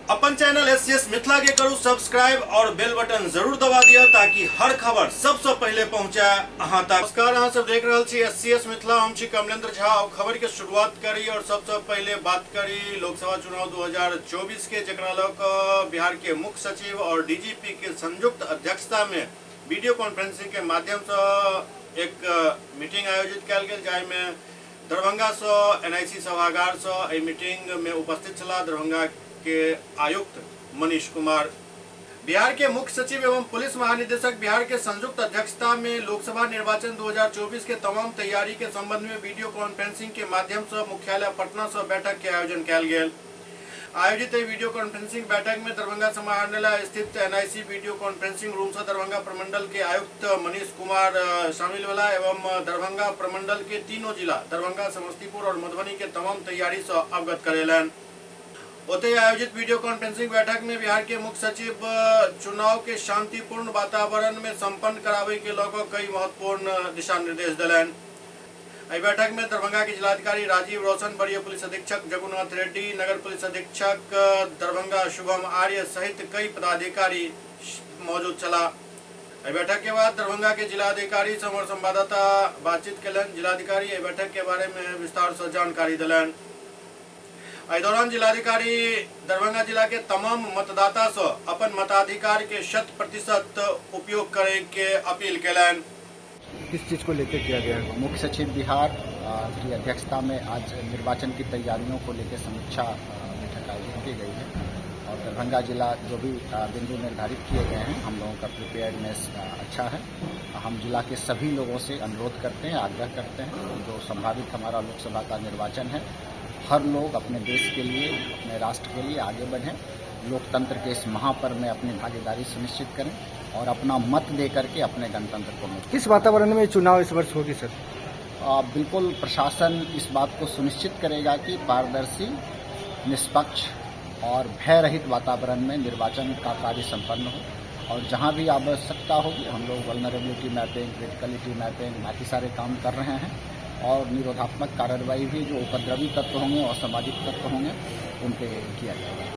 अपन channel SCS Mithila के करू subscribe और बेल बटन जरूर दबा दिया ताकि हर खबर सबसे पहले पहुंचे अहां तक। नमस्कार, अहां सब देख रहल छी एससीएस मिथिला। हम छी कमलेंद्र झा। खबर के शुरुआत करी और सबसे पहले बात करी लोकसभा चुनाव 2024 के, जेकरा लक बिहार के मुख्य सचिव और डीजीपी के संयुक्त अध्यक्षता में वीडियो कॉन्फ्रेंसिंग के माध्यम से एक मीटिंग आयोजित कयल गेल, जाहि में दरभंगा से एनआईसी सभागार से मीटिंग में उपस्थित छला दरभंगा के आयुक्त मनीष कुमार। बिहार के मुख्य सचिव एवं पुलिस महानिदेशक बिहार के संयुक्त अध्यक्षता में लोकसभा निर्वाचन 2024 के तमाम तैयारी के संबंध में वीडियो कॉन्फ्रेंसिंग के माध्यम से मुख्यालय पटना से बैठक के आयोजन कयल गेल। आयोजित वीडियो कॉन्फ्रेंसिंग बैठक में दरभंगा समाहरणालय स्थित एनआईसी वीडियो कॉन्फ्रेंसिंग रूम से दरभंगा प्रमंडल के आयुक्त मनीष कुमार शामिल भेला एवं दरभंगा प्रमंडल के तीनों जिला दरभंगा, समस्तीपुर और मधुबनी के तमाम तैयारी से अवगत करेलन। ओते आयोजित वीडियो कॉन्फ्रेंसिंग बैठक में बिहार के मुख्य सचिव चुनाव के शांतिपूर्ण वातावरण में संपन्न करावे के लौके कई महत्वपूर्ण दिशा निर्देश दिलन। इस बैठक में दरभंगा के जिलाधिकारी राजीव रोशन, वरीय पुलिस अधीक्षक जगुनाथ रेड्डी, नगर पुलिस अधीक्षक दरभंगा शुभम आर्य सहित कई पदाधिकारी मौजूद छला। इस बैठक के बाद दरभंगा के जिलाधिकारी से हमारे संवाददाता बातचीत कलन। जिलाधिकारी इस बैठक के बारे में विस्तार से जानकारी दिलन। इस दौरान जिलाधिकारी दरभंगा जिला के तमाम मतदाता से अपन मताधिकार के 100% उपयोग करे के अपील कलन। किस चीज़ को लेकर किया गया है? मुख्य सचिव बिहार की अध्यक्षता में आज निर्वाचन की तैयारियों को लेकर समीक्षा बैठक आयोजित की गई है और दरभंगा जिला जो भी बिंदु निर्धारित किए गए हैं, हम लोगों का प्रिपेयर्डनेस अच्छा है। हम जिला के सभी लोगों से अनुरोध करते हैं, आग्रह करते हैं, जो संभावित हमारा लोकसभा का निर्वाचन है, हर लोग अपने देश के लिए, अपने राष्ट्र के लिए आगे बढ़ें, लोकतंत्र के इस महापर्व में अपनी भागीदारी सुनिश्चित करें और अपना मत दे करके अपने गणतंत्र को मजबूत। किस वातावरण में चुनाव इस वर्ष होगी सर? बिल्कुल प्रशासन इस बात को सुनिश्चित करेगा कि पारदर्शी, निष्पक्ष और भय रहित वातावरण में निर्वाचन का कार्य संपन्न हो और जहां भी आवश्यकता होगी हम लोग वल्नरेबिलिटी मैपिंग, क्रिटिकलिटी मैपिंग, बाकी सारे काम कर रहे हैं और निरोधात्मक कार्रवाई भी जो उपद्रवी तत्व होंगे और सामाजिक तत्व होंगे उन पे किया जाएगा।